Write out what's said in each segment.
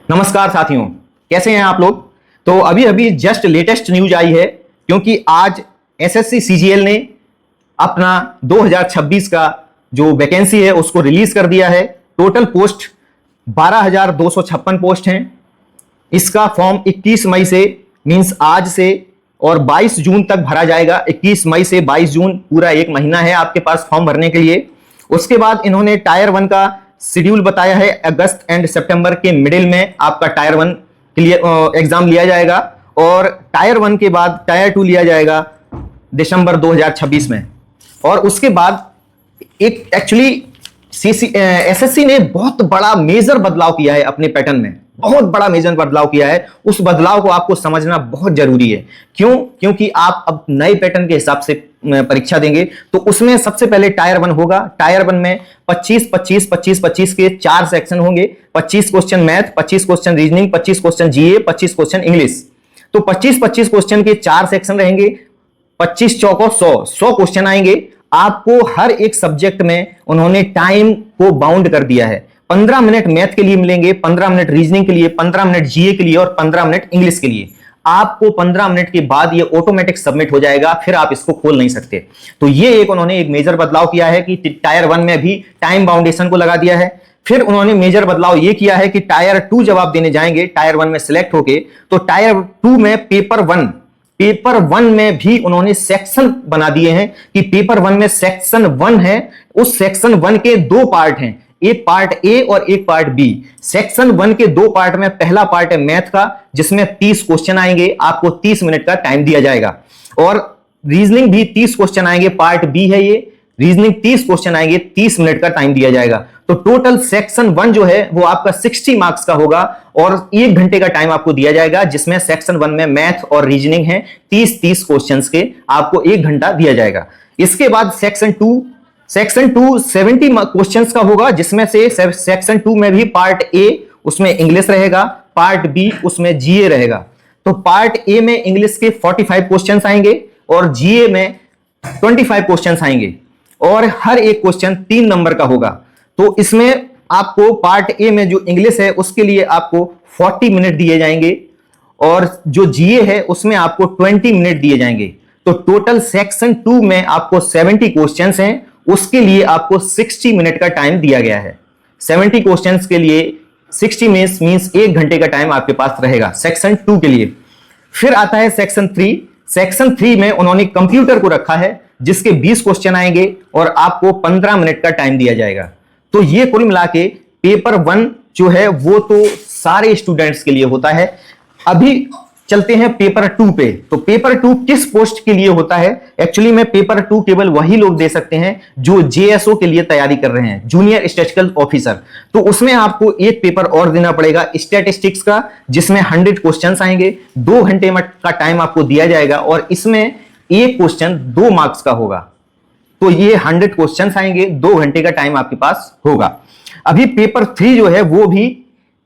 नमस्कार साथियों, कैसे हैं आप लोग। तो अभी अभी जस्ट लेटेस्ट न्यूज आई है, क्योंकि आज एसएससी सीजीएल ने अपना 2026 का जो वैकेंसी है उसको रिलीज कर दिया है। टोटल पोस्ट 12,256 पोस्ट हैं। इसका फॉर्म 21 मई से मींस आज से और 22 जून तक भरा जाएगा। 21 मई से 22 जून पूरा एक महीना है आपके पास फॉर्म भरने के लिए। उसके बाद इन्होंने टायर 1 का शेड्यूल बताया है। अगस्त एंड सितंबर के मिडिल में आपका टायर 1 के लिए एग्जाम लिया जाएगा और टायर 1 के बाद टायर 2 लिया जाएगा दिसंबर 2026 में। और उसके बाद एक एक्चुअली एसएससी ने बहुत बड़ा मेजर बदलाव किया है अपने पैटर्न में, बहुत बड़ा मेजर बदलाव किया है। उस बदलाव को आपको समझना बहुत जरूरी है। क्यों? क्योंकि आप अब नए पैटर्न के हिसाब से परीक्षा देंगे, तो उसमें सबसे पहले टायर 1 होगा। टायर 1 में 25 के 4 सेक्शन होंगे। 25 question math, 25 question reasoning, 25 question GA, 25 question English. तो 25 क्वेश्चन के 4 सेक्शन रहेंगे। 25 चौको 100 क्वेश्चन आएंगे। आपको हर एक सब्जेक्ट में उन्होंने टाइम को बाउंड कर दिया है। 15 मिनट मैथ के लिए मिलेंगे, 15 मिनट रीजनिंग के लिए, 15 मिनट जीए के लिए और 15 मिनट इंग्लिश के लिए। आपको 15 मिनट के बाद ये ऑटोमेटिक सबमिट हो जाएगा, फिर आप इसको खोल नहीं सकते। तो ये एक उन्होंने एक मेजर बदलाव किया है कि टायर 1 में भी टाइम बाउंडेशन को लगा दिया है। फिर उन्होंने मेजर बदलाव ये किया है कि टायर 2 जब आप देने जाएंगे टायर 1 में सिलेक्ट होके, तो टायर 2 में पेपर 1 में भी उन्होंने सेक्शन बना दिए हैं कि पेपर 1 में सेक्शन 1 है, उस सेक्शन 1 के 2 पार्ट हैं, एक पार्ट ए और एक पार्ट बी। सेक्शन 1 के 2 पार्ट में पहला पार्ट है मैथ का, जिसमें 30 क्वेश्चन आएंगे, आपको 30 मिनट का टाइम दिया जाएगा। और रीजनिंग भी 30 क्वेश्चन आएंगे, पार्ट बी है ये, रीजनिंग 30 क्वेश्चन आएंगे, 30 मिनट का टाइम दिया जाएगा। तो टोटल सेक्शन 1 जो है वो आपका 60 मार्क्स का होगा और 1 घंटे का टाइम आपको दिया जाएगा, जिसमें सेक्शन 1 में मैथ और रीजनिंग है 30 क्वेश्चन के, आपको 1 घंटा दिया जाएगा। इसके बाद सेक्शन 2 70 क्वेश्चंस का होगा, जिसमें से सेक्शन 2 में भी पार्ट ए उसमें इंग्लिश रहेगा, पार्ट बी उसमें जीए रहेगा। तो पार्ट ए में इंग्लिश के 45 क्वेश्चंस आएंगे और जीए में 25 क्वेश्चंस आएंगे और हर एक क्वेश्चन 3 नंबर का होगा। तो इसमें आपको पार्ट ए में जो इंग्लिश है उसके लिए आपको 40 मिनट दिए जाएंगे और जो जीए है उसमें आपको 20 मिनट दिए जाएंगे। तो टोटल सेक्शन 2 में आपको 70 क्वेश्चंस हैं, उसके लिए आपको 60 मिनट का टाइम दिया गया है। 70 क्वेश्चंस के लिए 60 मिनट्स मींस 1 घंटे का टाइम आपके पास रहेगा सेक्शन 2 के लिए। फिर आता है सेक्शन 3। सेक्शन 3 में उन्होंने कंप्यूटर को रखा है, जिसके 20 क्वेश्चन आएंगे और आपको 15 मिनट का टाइम दिया जाएगा। तो ये कुल मिला के पेपर 1 जो है वो तो सारे स्टूडेंट्स के लिए होता है। अभी चलते हैं पेपर 2 पे। तो पेपर 2 किस पोस्ट के लिए होता है? एक्चुअली में पेपर 2 केवल वही लोग दे सकते हैं जो जेएसओ के लिए तैयारी कर रहे हैं, जूनियर स्टैटिस्टिकल ऑफिसर। तो उसमें आपको एक पेपर और देना पड़ेगा स्टैटिस्टिक्स का, जिसमें 100 क्वेश्चंस आएंगे, 2 घंटे का टाइम आपको दिया जाएगा और इसमें एक क्वेश्चन 2 मार्क्स का होगा। तो ये 100 क्वेश्चंस आएंगे, 2 घंटे का टाइम आपके पास होगा। अभी पेपर 3 जो है वो भी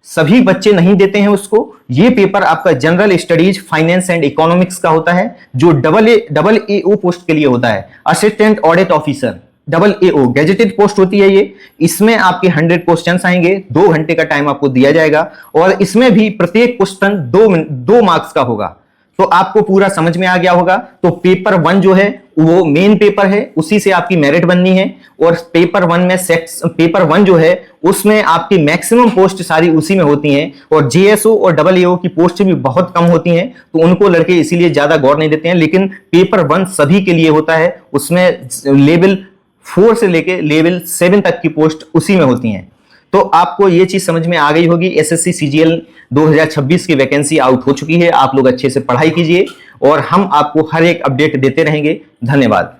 सभी बच्चे नहीं देते हैं उसको। ये पेपर आपका general studies, finance and economics का होता है, जो डबल एओ पोस्ट के लिए होता है, असिस्टेंट ऑडिट ऑफिसर, डबल एओ गैजेटेड पोस्ट होती है ये। इसमें आपके 100 क्वेश्चंस आएंगे, 2 घंटे का टाइम आपको दिया जाएगा और इसमें भी प्रत्येक क्वेश्चन 2 मार्क्स का होगा। तो आपको पूरा समझ में आ गया होगा। तो पेपर 1 जो है वो मेन पेपर है, उसी से आपकी मेरिट बननी है। और पेपर 1 जो है उसमें आपकी मैक्सिमम पोस्ट सारी उसी में होती हैं और जेएसओ और डबल एओ की पोस्ट भी बहुत कम होती हैं, तो उनको लड़के इसीलिए ज्यादा गौर नहीं देते हैं। लेकिन पेपर 1 सभी के लिए होता है, उसमें लेवल 4 से लेके लेवल 7 तक की पोस्ट उसी में होती हैं। तो आपको ये चीज समझ में आ गई होगी। एसएससी सीजीएल 2026 की वैकेंसी आउट हो चुकी है। आप लोग अच्छे से पढ़ाई कीजिए और हम आपको हर एक अपडेट देते रहेंगे। धन्यवाद।